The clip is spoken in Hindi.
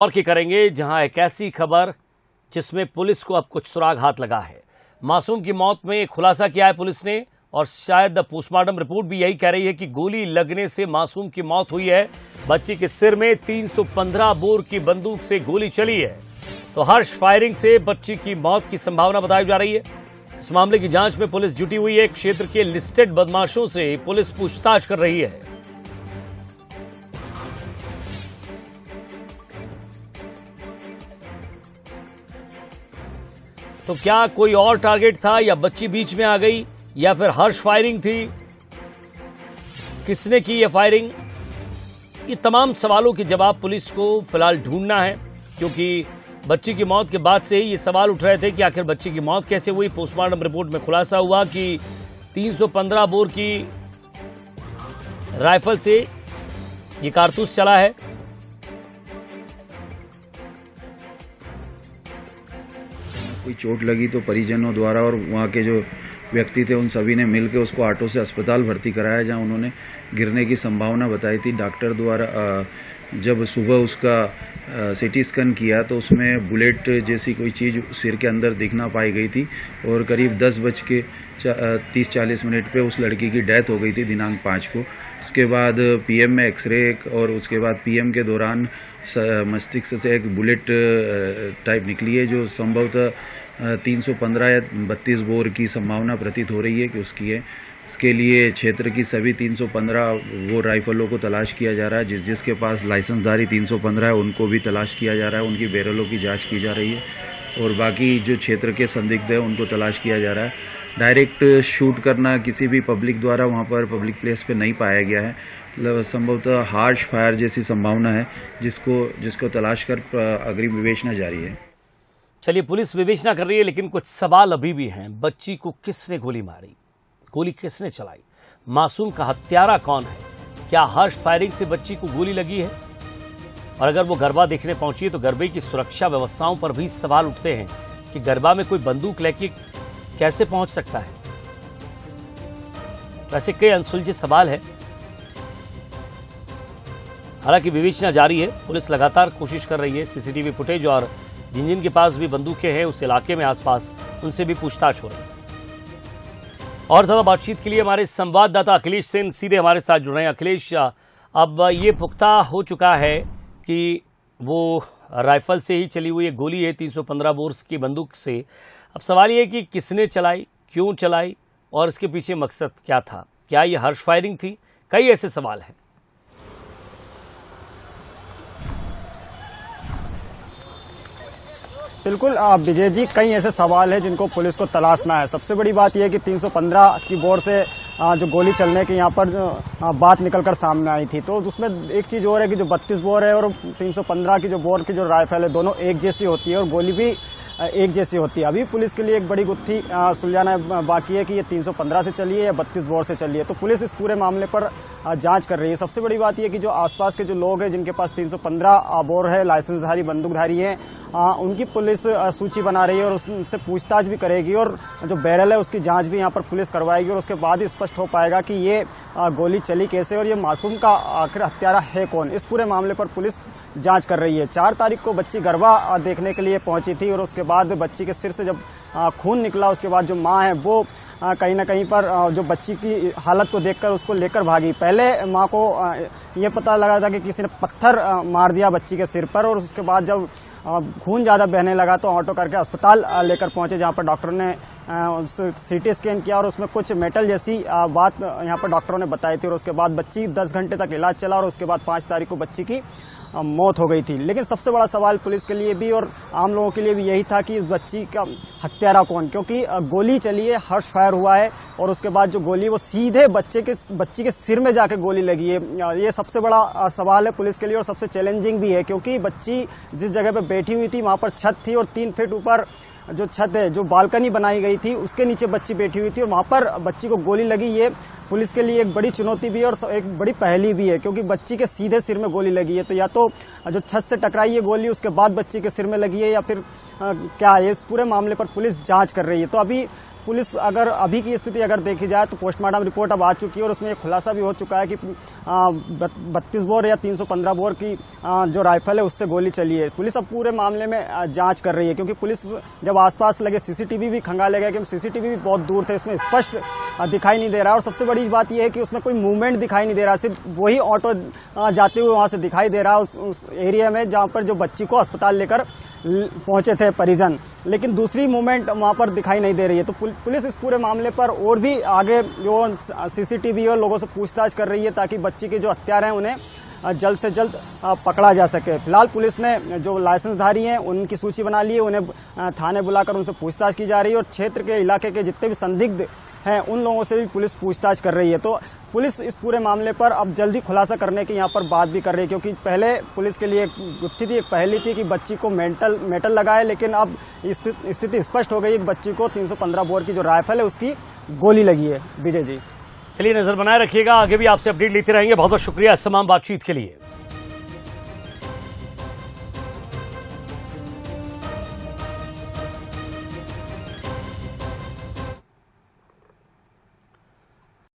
और की करेंगे जहां एक ऐसी खबर जिसमें पुलिस को अब कुछ सुराग हाथ लगा है। मासूम की मौत में खुलासा किया है पुलिस ने और शायद पोस्टमार्टम रिपोर्ट भी यही कह रही है कि गोली लगने से मासूम की मौत हुई है। बच्ची के सिर में 315 बोर की बंदूक से गोली चली है तो हर्ष फायरिंग से बच्ची की मौत की संभावना बताई जा रही है। इस मामले की जांच में पुलिस जुटी हुई है। क्षेत्र के लिस्टेड बदमाशों से पुलिस पूछताछ कर रही है। तो क्या कोई और टारगेट था या बच्ची बीच में आ गई या फिर हर्ष फायरिंग थी? किसने की यह फायरिंग? ये तमाम सवालों के जवाब पुलिस को फिलहाल ढूंढना है, क्योंकि बच्ची की मौत के बाद से ही ये सवाल उठ रहे थे कि आखिर बच्ची की मौत कैसे हुई। पोस्टमार्टम रिपोर्ट में खुलासा हुआ कि 315 बोर की राइफल से ये कारतूस चला है। कोई चोट लगी तो परिजनों द्वारा और वहाँ के जो व्यक्ति थे उन सभी ने मिलकर उसको ऑटो से अस्पताल भर्ती कराया, जहाँ उन्होंने गिरने की संभावना बताई थी। डॉक्टर द्वारा जब सुबह उसका सीटी स्कैन किया तो उसमें बुलेट जैसी कोई चीज़ सिर के अंदर दिखना पाई गई थी और करीब 10:30-40 पे उस लड़की की डेथ हो गई थी दिनांक 5 को। उसके बाद पीएम में एक्सरे और उसके बाद पीएम के दौरान मस्तिष्क से एक बुलेट टाइप निकली है, जो संभवतः 315 या 32 बोर की संभावना प्रतीत हो रही है कि उसकी है। इसके लिए क्षेत्र की सभी 315 वो राइफलों को तलाश किया जा रहा है। जिसके पास लाइसेंसधारी 315 है उनको भी तलाश किया जा रहा है, उनकी बैरलों की जांच की जा रही है और बाकी जो क्षेत्र के संदिग्ध है उनको तलाश किया जा रहा है। डायरेक्ट शूट करना किसी भी पब्लिक द्वारा वहाँ पर पब्लिक प्लेस पे नहीं पाया गया है। संभवतः हार्श फायर जैसी संभावना है, जिसको तलाश कर अग्रिम विवेचना जारी है। चलिए, पुलिस विवेचना कर रही है, लेकिन कुछ सवाल अभी भी हैं। बच्ची को किसने गोली मारी? गोली किसने चलाई? मासूम का हत्यारा कौन है? क्या हर्ष फायरिंग से बच्ची को गोली लगी है? और अगर वो गरबा देखने पहुंची है तो गरबे की सुरक्षा व्यवस्थाओं पर भी सवाल उठते हैं कि गरबा में कोई बंदूक लेके कैसे पहुंच सकता है। वैसे कई अनसुलझे सवाल है। हालांकि विवेचना जारी है, पुलिस लगातार कोशिश कर रही है। सीसीटीवी फुटेज और जिन के पास भी बंदूकें हैं उस इलाके में आसपास, उनसे भी पूछताछ हो रही है। और ज्यादा बातचीत के लिए हमारे संवाददाता अखिलेश सेन सीधे हमारे साथ जुड़ रहे हैं। अखिलेश, अब ये पुख्ता हो चुका है कि वो राइफल से ही चली हुई गोली है, 315 बोर की बंदूक से। अब सवाल ये है कि किसने चलाई, क्यों चलाई और इसके पीछे मकसद क्या था? क्या ये हर्ष फायरिंग थी? कई ऐसे सवाल हैं। बिल्कुल विजय जी, कई ऐसे सवाल हैं जिनको पुलिस को तलाशना है। सबसे बड़ी बात यह है कि 315 की बोर से जो गोली चलने की यहाँ पर बात निकलकर सामने आई थी, तो उसमें एक चीज और है कि जो 32 बोर है और 315 की जो बोर की जो राइफल है, दोनों एक जैसी होती है और गोली भी एक जैसी होती है। अभी पुलिस के लिए एक बड़ी गुत्थी सुलझाना बाकी है कि ये 315 से चली है या 32 बोर से चली है। तो पुलिस इस पूरे मामले पर जांच कर रही है। सबसे बड़ी बात यह कि जो आसपास के जो लोग हैं जिनके पास 315 बोर है, लाइसेंसधारी बंदूकधारी हैं, उनकी पुलिस सूची बना रही है और उनसे पूछताछ भी करेगी और जो बैरल है उसकी जांच भी यहाँ पर पुलिस करवाएगी और उसके बाद ही स्पष्ट हो पाएगा कि ये गोली चली कैसे और ये मासूम का आखिर हत्यारा है कौन। इस पूरे मामले पर पुलिस जांच कर रही है। 4 तारीख को बच्ची गरबा देखने के लिए पहुंची थी और उसके बाद बच्ची के सिर से जब खून निकला, उसके बाद जो माँ है वो कहीं ना कहीं पर जो बच्ची की हालत को देखकर उसको लेकर भागी। पहले माँ को ये पता लगा था कि किसी ने पत्थर मार दिया बच्ची के सिर पर और उसके बाद जब खून ज्यादा बहने लगा तो ऑटो करके अस्पताल लेकर पहुंचे, जहां पर डॉक्टरों ने सीटी स्कैन किया और उसमें कुछ मेटल जैसी बात यहां पर डॉक्टरों ने बताई थी और उसके बाद बच्ची 10 घंटे तक इलाज चला और उसके बाद 5 तारीख को बच्ची की मौत हो गई थी। लेकिन सबसे बड़ा सवाल पुलिस के लिए भी और आम लोगों के लिए भी यही था कि इस बच्ची का हत्यारा कौन, क्योंकि गोली चली है, हर्ष फायर हुआ है और उसके बाद जो गोली वो सीधे बच्ची के सिर में जाके गोली लगी है। ये सबसे बड़ा सवाल है पुलिस के लिए और सबसे चैलेंजिंग भी है, क्योंकि बच्ची जिस जगह पे बैठी हुई थी वहां पर छत थी और 3 फीट ऊपर जो छत है, जो बालकनी बनाई गई थी, उसके नीचे बच्ची बैठी हुई थी और वहां पर बच्ची को गोली लगी। ये पुलिस के लिए एक बड़ी चुनौती भी है और एक बड़ी पहेली भी है, क्योंकि बच्ची के सीधे सिर में गोली लगी है। तो या तो जो छत से टकराई है गोली उसके बाद बच्ची के सिर में लगी है या फिर क्या है, इस पूरे मामले पर पुलिस जांच कर रही है। तो अभी पुलिस अगर अभी की स्थिति अगर देखी जाए तो पोस्टमार्टम रिपोर्ट अब आ चुकी है और उसमें एक खुलासा भी हो चुका है कि 32 बोर या 315 बोर की जो राइफल है उससे गोली चली है। पुलिस अब पूरे मामले में जांच कर रही है, क्योंकि पुलिस जब आसपास लगे सीसीटीवी भी खंगाले गए, क्योंकि सीसीटीवी भी बहुत दूर थे, उसमें स्पष्ट दिखाई नहीं दे रहा। और सबसे बड़ी बात यह है कि उसमें कोई मूवमेंट दिखाई नहीं दे रहा, सिर्फ वही ऑटो जाते हुए वहां से दिखाई दे रहा उस एरिया में जहां पर जो बच्ची को अस्पताल लेकर पहुंचे थे परिजन, लेकिन दूसरी मूवमेंट वहां पर दिखाई नहीं दे रही है। तो पुलिस इस पूरे मामले पर और भी आगे जो सीसीटीवी और लोगों से पूछताछ कर रही है, ताकि बच्ची के जो हत्यारे हैं उन्हें जल्द से जल्द पकड़ा जा सके। फिलहाल पुलिस ने जो लाइसेंसधारी हैं उनकी सूची बना ली है, उन्हें थाने बुलाकर उनसे पूछताछ की जा रही है और क्षेत्र के इलाके के जितने भी संदिग्ध हैं उन लोगों से भी पुलिस पूछताछ कर रही है। तो पुलिस इस पूरे मामले पर अब जल्दी खुलासा करने की यहाँ पर बात भी कर रही है, क्योंकि पहले पुलिस के लिए एक पहली थी कि बच्ची को मेटल लगाए, लेकिन अब स्थिति स्पष्ट हो गई है कि बच्ची को 315 बोर की जो राइफल है उसकी गोली लगी है। विजय जी, चलिए नजर बनाए रखिएगा, आगे भी आपसे अपडेट लेते रहेंगे। बहुत बहुत शुक्रिया इस तमाम बातचीत के लिए।